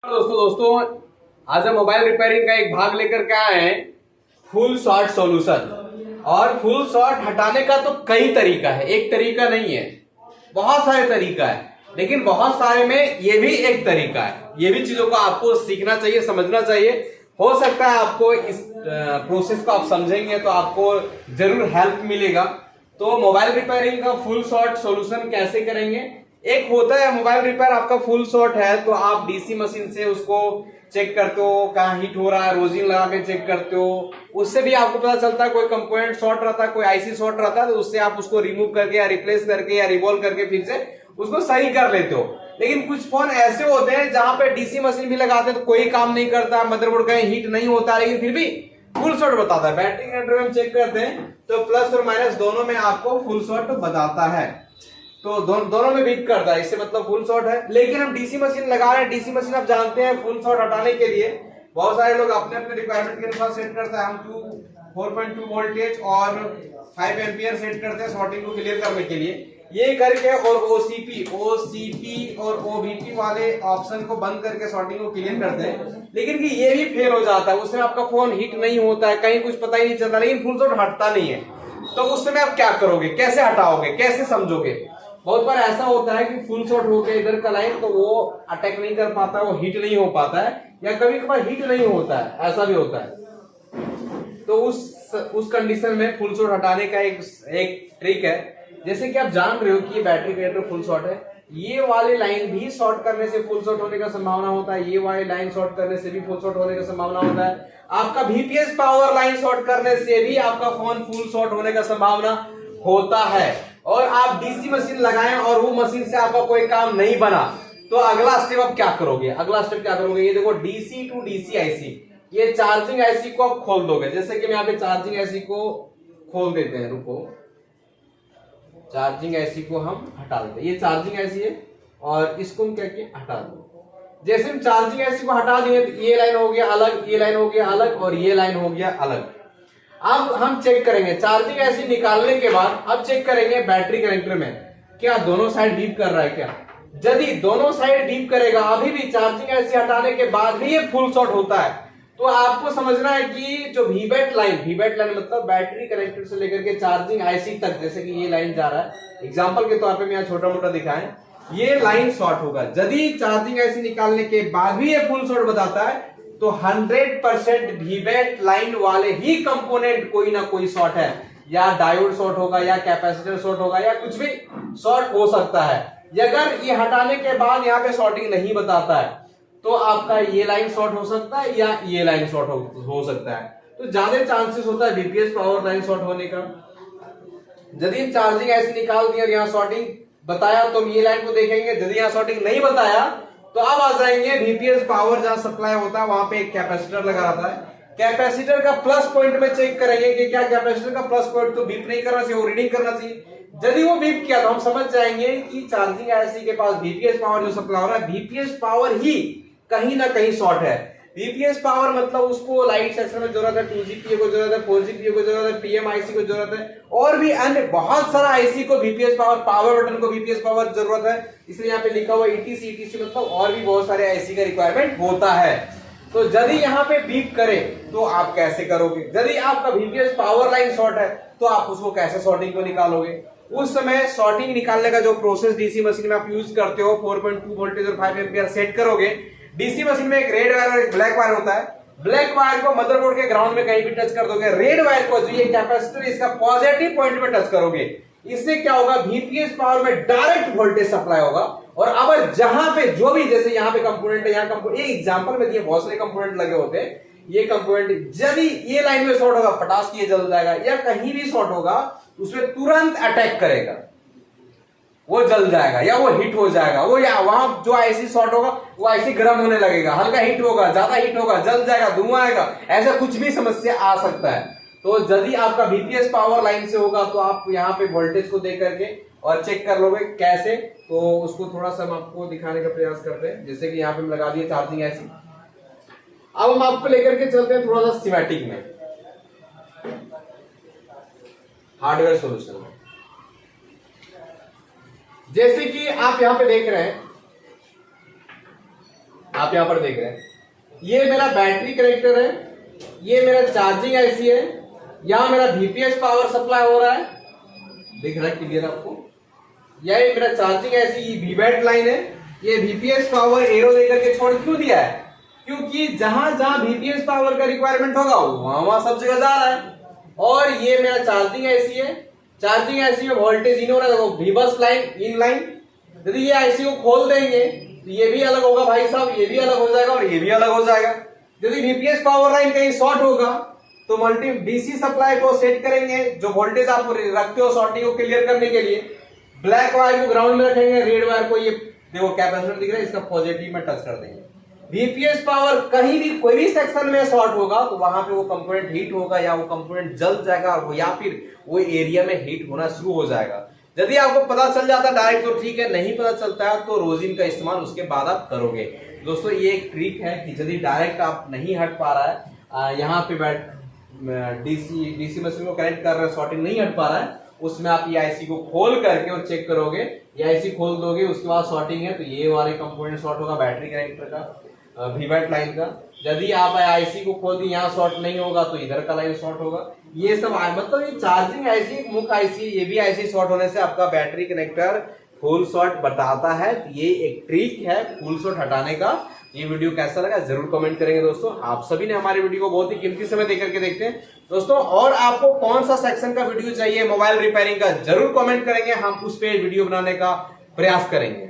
दोस्तों आज हम मोबाइल रिपेयरिंग का एक भाग लेकर के आए हैं, फुल शॉट सॉल्यूशन। और फुल शॉट हटाने का तो कई तरीका है, एक तरीका नहीं है, बहुत सारे तरीका है। लेकिन बहुत सारे में ये भी एक तरीका है। ये भी चीजों को आपको सीखना चाहिए, समझना चाहिए। हो सकता है आपको इस प्रोसेस को आप समझेंगे तो आपको जरूर हेल्प मिलेगा। तो मोबाइल रिपेयरिंग का फुल शॉट सॉल्यूशन कैसे करेंगे? एक होता है मोबाइल रिपेयर, आपका फुल शॉट है तो आप डीसी मशीन से उसको चेक करते हो, कहाँ हीट हो रहा है, रोजिंग लगा के चेक करते हो। उससे भी आपको पता चलता है कोई कंपोनेंट शॉर्ट रहता है, कोई आईसी शॉर्ट रहता है, तो उससे आप उसको रिमूव करके या रिप्लेस करके या रिवॉल्व करके फिर से उसको सही कर लेते हो। लेकिन कुछ फोन ऐसे होते हैं जहां पे डीसी मशीन भी लगाते हैं तो कोई काम नहीं करता, मदरबोर्ड कहीं हीट नहीं होता, लेकिन फिर भी फुल शॉट बताता है। बैटरी कंट्रोल में चेक करते हैं तो प्लस और माइनस दोनों में आपको फुल शॉट बताता है। तो दोनों में बीट करता है, इससे मतलब फुल शॉट है। लेकिन हम डीसी मशीन लगा रहे हैं, डीसी मशीन आप जानते हैं फुल शॉट हटाने के लिए बहुत सारे लोग अपने अपने रिक्वायरमेंट के अनुसार सेट करते हैं। हम 4.2 वोल्टेज और 5 एम्पियर सेट करते हैं शॉर्टिंग को क्लियर करने के लिए। ये करके और ओसीपी और ओबीपी वाले ऑप्शन को बंद करके शॉर्टिंग को क्लियर करते हैं। लेकिन कि ये भी फेल हो जाता है, उसमें आपका फोन हीट नहीं होता है, कहीं कुछ पता ही नहीं चलता, लेकिन फुल शॉट हटता नहीं है। तो उस समय आप क्या करोगे, कैसे हटाओगे, कैसे समझोगे? बहुत बार ऐसा होता है कि फुल शॉट हो गया इधर का लाइन तो वो अटैक नहीं कर पाता, वो हिट नहीं हो पाता है, या कभी कभार हिट नहीं होता है, ऐसा भी होता है। तो उस कंडीशन में फुल शॉट हटाने का एक ट्रिक है। जैसे कि आप जान रहे हो कि ये बैटरी वेटर फुल शॉट है, ये वाली लाइन भी शॉर्ट करने से फुल शॉट होने का संभावना होता है, ये वाली लाइन शॉर्ट करने से भी फुल शॉट होने का संभावना होता है, आपका VPS पावर लाइन शॉर्ट करने से भी आपका फोन फुल शॉट होने का संभावना होता है। और आप डीसी मशीन लगाएं और वो मशीन से आपका कोई काम नहीं बना तो अगला स्टेप आप क्या करोगे? अगला स्टेप क्या करोगे? ये देखो डीसी टू डीसी आईसी, ये चार्जिंग आईसी को आप खोल दोगे। जैसे कि मैं यहाँ पे चार्जिंग आईसी को खोल देते हैं, रुको, चार्जिंग आईसी को हम हटा देते हैं। ये चार्जिंग आईसी है और इसको हम करके हटा दो। जैसे हम चार्जिंग आईसी को हटा दिए तो ये लाइन हो गया अलग, ये लाइन हो गया अलग और ये लाइन हो गया अलग। अब हम चेक करेंगे चार्जिंग आईसी निकालने के बाद, अब चेक करेंगे बैटरी कनेक्टर में क्या दोनों साइड बीप कर रहा है क्या। यदि दोनों साइड बीप करेगा अभी भी चार्जिंग आईसी हटाने के बाद भी ये फुल शॉट होता है, तो आपको समझना है कि जो वीबैट लाइन मतलब बैटरी कनेक्टर से लेकर के चार्जिंग आईसी तक, जैसे कि ये लाइन जा रहा है, एग्जांपल के तौर पे मैं यहाँ छोटा मोटा दिखाएं, ये लाइन शॉर्ट होगा। यदि चार्जिंग आईसी निकालने के बाद भी ये फुल शॉट बताता है तो 100% वीबैट लाइन वाले ही कंपोनेंट कोई ना कोई शॉर्ट है, या डायोड शॉर्ट होगा या कैपेसिटर शॉर्ट होगा या कुछ भी शॉर्ट हो सकता है। अगर ये हटाने के बाद यहाँ पे शॉर्टिंग नहीं बताता है तो आपका ये लाइन शॉर्ट हो सकता है या ये लाइन शॉर्ट हो सकता है। तो ज्यादा चांसेस होता है VPS पावर लाइन शॉर्ट होने का। यदि चार्जिंग ऐसे निकाल दिया और यहाँ शॉर्टिंग बताया तो ये लाइन को देखेंगे, यदि यहाँ शॉर्टिंग नहीं बताया तो अब आ जाएंगे VPS पावर जहां सप्लाई होता है वहां पे एक कैपेसिटर लगा रहता है। कैपेसिटर का प्लस पॉइंट में चेक करेंगे कि क्या कैपेसिटर का प्लस पॉइंट तो बीप नहीं करना चाहिए, वो रीडिंग करना चाहिए। यदि वो बीप किया तो हम समझ जाएंगे कि चार्जिंग आईसी के पास VPS पावर जो सप्लाई हो रहा है, VPS पावर ही कहीं ना कहीं शॉर्ट है। VPS पावर मतलब उसको लाइट सेक्शन में जरूरत है, 2GPA को जरूरत है, 4GPA को जरूरत है, PMIC को जरूरत है, और भी अन्य बहुत सारा आईसी को VPS पावर बटन को VPS पावर जरूरत है। इसलिए यहाँ पे लिखा हुआ ETC मतलब और भी बहुत सारे आईसी का रिक्वायरमेंट होता है। तो यदि यहाँ पे बीप करे तो आप कैसे करोगे? यदि आपका VPS पावर लाइन शॉर्ट है तो आप उसको कैसे शॉर्टिंग को निकालोगे? उस समय शॉर्टिंग निकालने का जो प्रोसेस डीसी मशीन में आप यूज करते हो, 4.2 वोल्टेज और 5 एम्पियर सेट करोगे। डीसी मशीन में एक रेड वायर और एक ब्लैक वायर होता है। ब्लैक वायर को मदरबोर्ड के ग्राउंड में कहीं भी टच कर दोगे, रेड वायर को जो ये कैपेसिटर इसका पॉजिटिव पॉइंट में टच करोगे। इससे क्या होगा? VPS पावर में डायरेक्ट वोल्टेज सप्लाई होगा। और अब जहां पे जो भी, जैसे यहाँ पे कंपोनेंट है, यहाँ कंपोनेंट, ये एग्जांपल में दिए बहुत सारे कंपोनेंट लगे होते हैं, ये कंपोनेंट यदि ये लाइन में शॉर्ट होगा पटास ये जल जाएगा, या कहीं भी शॉर्ट होगा उसमें तुरंत अटैक करेगा, वो जल जाएगा या वो हिट हो जाएगा। वो या वहां जो आईसी शॉर्ट होगा वो आईसी गर्म होने लगेगा, हल्का हिट होगा, ज्यादा हिट होगा, जल जाएगा, धुआं आएगा, ऐसा कुछ भी समस्या आ सकता है। तो यदि आपका VPS पावर लाइन से होगा तो आप यहाँ पे वोल्टेज को देख करके और चेक कर लोगे। कैसे? तो उसको थोड़ा सा हम आपको दिखाने का प्रयास करते हैं। जैसे कि यहाँ पे हम लगा दिए चार्जिंग आईसी। अब हम आपको लेकर के चलते हैं थोड़ा सा सिमेटिक में, हार्डवेयर सॉल्यूशन में। जैसे कि आप यहां पे देख रहे हैं आप यहाँ पर देख रहे हैं, ये मेरा बैटरी कनेक्टर है, ये मेरा चार्जिंग आईसी है, यहाँ मेरा VPS पावर सप्लाई हो रहा है, दिख रहा है क्लियर आपको। यही मेरा चार्जिंग आईसी VBAT लाइन है, ये VPS पावर एरो लेकर के छोड़ क्यों दिया है, क्योंकि जहां जहां VPS पावर का रिक्वायरमेंट होगा वहां वहां सब जगह जा रहा है। और ये मेरा चार्जिंग आईसी है, चार्जिंग आईसी में वोल्टेज इन हो रहा है, देखो V-बस लाइन इन लाइन। यदि ये आईसी को खोल देंगे तो ये भी अलग होगा भाई साहब, ये भी अलग हो जाएगा और ये भी अलग हो जाएगा। यदि VPS पावर लाइन कहीं शॉर्ट होगा तो मल्टी डीसी सप्लाई को सेट करेंगे, जो वोल्टेज आप रखते हो शॉर्टिंग को क्लियर करने के लिए। ब्लैक वायर को ग्राउंड में रखेंगे, रेड वायर को, ये देखो कैपेसिटर दिख रहा है, इसका पॉजिटिव में टच कर देंगे। VPS पावर कहीं भी कोई भी सेक्शन में शॉर्ट होगा तो वहां पे वो कंपोनेंट हीट होगा या वो कंपोनेंट जल जाएगा और या फिर वो एरिया में हीट होना शुरू हो जाएगा। यदि आपको पता चल जाता है डायरेक्ट तो ठीक है, नहीं पता चलता है तो रोजिन का इस्तेमाल उसके बाद आप करोगे। दोस्तों ये एक ट्रिक है कि यदि डायरेक्ट आप नहीं हट पा रहा है, यहाँ पे डीसी मशीन को कनेक्ट कर रहे हैं, शॉर्टिंग नहीं हट पा रहा है, उसमें आप ये आईसी को खोल करके और चेक करोगे। ये आईसी खोल दोगे, उसके बाद शॉर्टिंग है तो ये वाले कंपोनेंट शॉर्ट होगा, बैटरी कनेक्टर का, VBAT लाइन का। यदि आप आईसी को खोल दी, यहाँ शॉर्ट नहीं होगा तो इधर का लाइन शॉर्ट होगा। ये सब मतलब ये चार्जिंग आईसी, मुख्य आईसी, ये भी आईसी शॉर्ट होने से आपका बैटरी कनेक्टर फुल शॉर्ट बताता है। ये एक ट्रिक है फुल शॉर्ट हटाने का। ये वीडियो कैसा लगा जरूर कमेंट करेंगे दोस्तों। आप सभी ने हमारे वीडियो को बहुत ही कीमती समय देकर के देखते हैं दोस्तों। और आपको कौन सा सेक्शन का वीडियो चाहिए मोबाइल रिपेयरिंग का, जरूर कमेंट करेंगे, हम उस पे वीडियो बनाने का प्रयास करेंगे।